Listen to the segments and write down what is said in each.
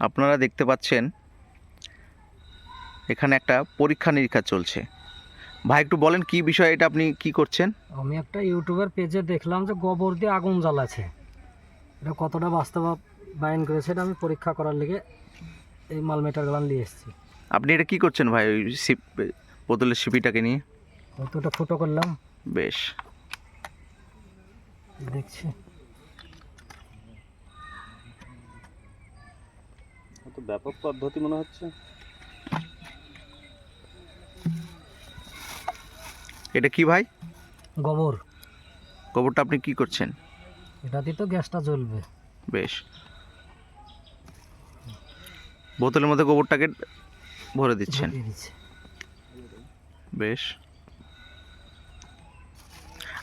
আপনারা দেখতে পাচ্ছেন এখানে একটা পরীক্ষা নিরীক্ষা চলছে। ভাই একটু বলেন কি বিষয়, এটা আপনি কি করছেন? আমি একটা ইউটিউবের পেজে দেখলাম যে গোবর দিয়ে আগুন জ্বালাচ্ছে, এটা কতটা বাস্তবায়ন করেছে এটা আমি পরীক্ষা করার লেগে এই মাল মেটারগুলো নিয়ে এসেছি। আপনি এটা কি করছেন ভাই, ওই বোতলের সিপিটাকে নিয়ে? কতটা ফুটো করলাম বেশ, দেখছি। তো ব্যাপক পদ্ধতি মনে হচ্ছে। এটা কি ভাই? গোবর। গোবরটা আপনি কি করছেন? এটা দিয়ে তো গ্যাসটা জ্বলবে। বেশ, বোতলের মধ্যে গোবরটাকে ভরে দিচ্ছেন। ঢুকিয়ে দিচ্ছি। বেশ,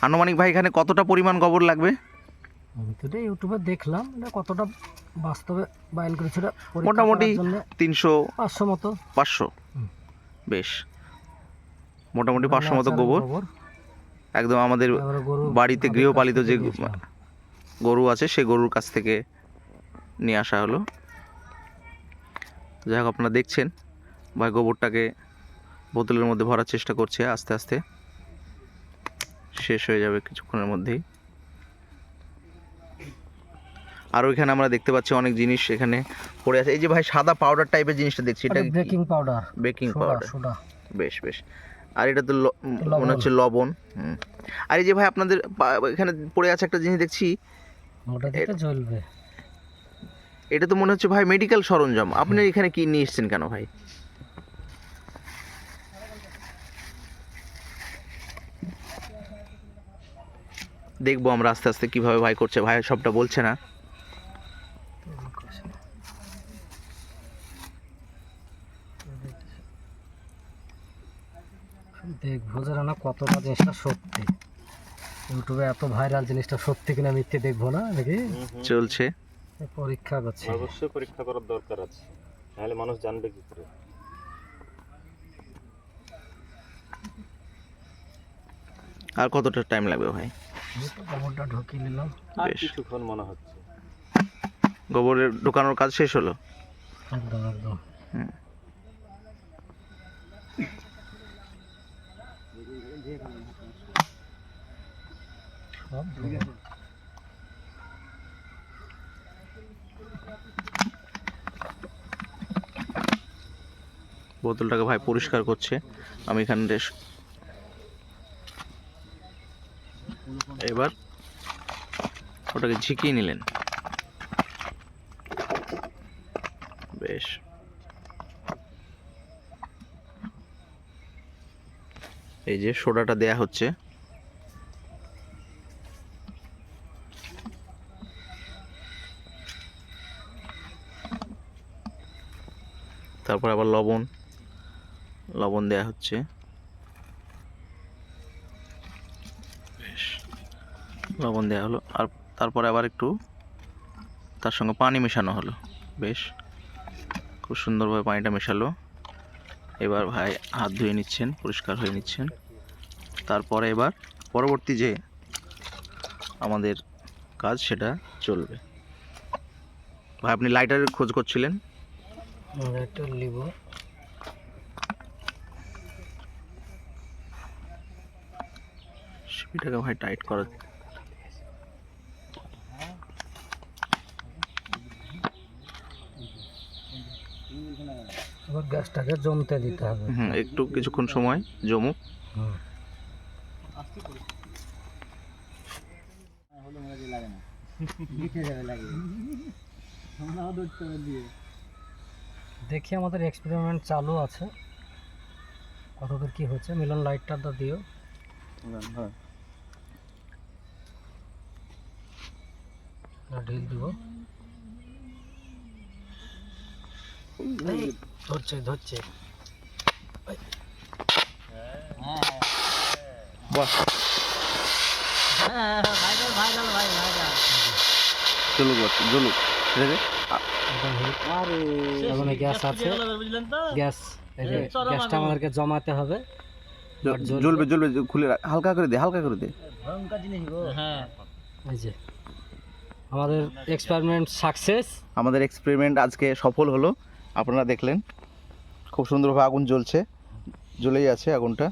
আনুমানিক ভাই এখানে কতটা পরিমাণ গোবর লাগবে? আমি তো এটা ইউটিউবে দেখলাম, এটা কতটা বাস্তবে বায়ন করেছে এটা পরীক্ষা মোটামুটি করার জন্য 300-500 মতো। 500। হুম। বেশ, মোটামুটি 500 মতো গোবর একদম আমাদের এবারে গরুর বাড়িতে ভাতের গৃহপালিত কাছ থেকে যে নিয়েছিলাম। গরু আছে সেই গরুর কাছ থেকে নিয়ে আসা হলো। যাই হোক, আপনারা দেখছেন ভাই গোবরটাকে বোতলের মধ্যে ভরার চেষ্টা করছে, আস্তে আস্তে শেষ হয়ে যাবে কিছুক্ষণের মধ্যেই। আর ওইখানে আমরা দেখতে পাচ্ছি অনেক জিনিস এখানে পড়ে আছে। এই যে ভাই সাদা পাউডার টাইপের জিনিসটা দেখছি, এটা এটা baking powder. Baking powder. Soda. বেশ বেশ। আর এটা তো লবণ। মনে হচ্ছে লবণ। আর এই যে ভাই আপনাদের এখানে পড়ে আছে একটা জিনিস দেখছি, ওটা দিতে জ্বলবে। এটা তো মনে হচ্ছে ভাই মেডিকেল সরঞ্জাম। আপনি এখানে কি নিয়ে এসেছেন কেন ভাই? দেখবো আমরা আস্তে আস্তে কিভাবে ভাই করছে। ভাই সবটা বলছে না। দেখবো যারা না কতটা জিনিসটা সত্যি। ইউটিউবে এত ভাইরাল জিনিসটা সত্যি কিনা মিথ্যে দেখবো না দেখি। চলছে পরীক্ষা করছে। অবশ্যই পরীক্ষা করার দরকার আছে, নাহলে মানুষ জানবে কি করে। আর কতটা টাইম লাগবে ভাই? গোবরটা ঢুকিয়ে নিলাম। আর বেশ, কিছুক্ষণ মনে হচ্ছে। গোবরের ঢোকানোর কাজ শেষ হলো। একদম একদম। হুম। সব ঢুকে। বোতলটাকে ভাই পরিষ্কার করছে। আমি এখানে এবার ওটাকে ঝিকিয়ে নিলেন। বেশ, এই যে সোডাটা দেয়া হচ্ছে। তারপর আবার লবণ দেয়া হচ্ছে। বেশ, লবণ দেওয়া হলো। আর তারপরে আবার একটু তার সঙ্গে পানি মেশানো হলো। বেশ, খুব সুন্দরভাবে পানিটা মেশালো। এবার ভাই হাত ধুয়ে নিচ্ছেন, পরিষ্কার হয়ে নিচ্ছেন। তারপরে এবার পরবর্তী যে আমাদের কাজ সেটা চলবে। ভাই আপনি লাইটারের খোঁজ করছিলেন। একটা লিব। সিপিটাকে ভাই টাইট করা। এবার গ্যাসটাকে জমতে দিতে হবে। একটু কিছুক্ষণ সময় জমুক। দেখি আমাদের এক্সপেরিমেন্ট চালু আছে, কতদূর কি হচ্ছে। মিলন লাইটটা তো দিও। ঢিল দিব। ধরছে ধরছে। বাহ, ভাইরাল ভাইরাল ভাই ভাইরাল। জলুক ঠিক আছে। এখন গ্যাস আছে, গ্যাস এই যে গ্যাসটা আমাদেরকে জমাতে হবে। জ্বলবে খুলে হালকা করে দে, হালকা করে দে। হ্যাঁ এই যে আমাদের এক্সপেরিমেন্ট সাকসেস। আমাদের এক্সপেরিমেন্ট আজকে সফল হলো, আপনারা দেখলেন খুব সুন্দরভাবে আগুন জ্বলছে, জ্বলেই আছে আগুনটা।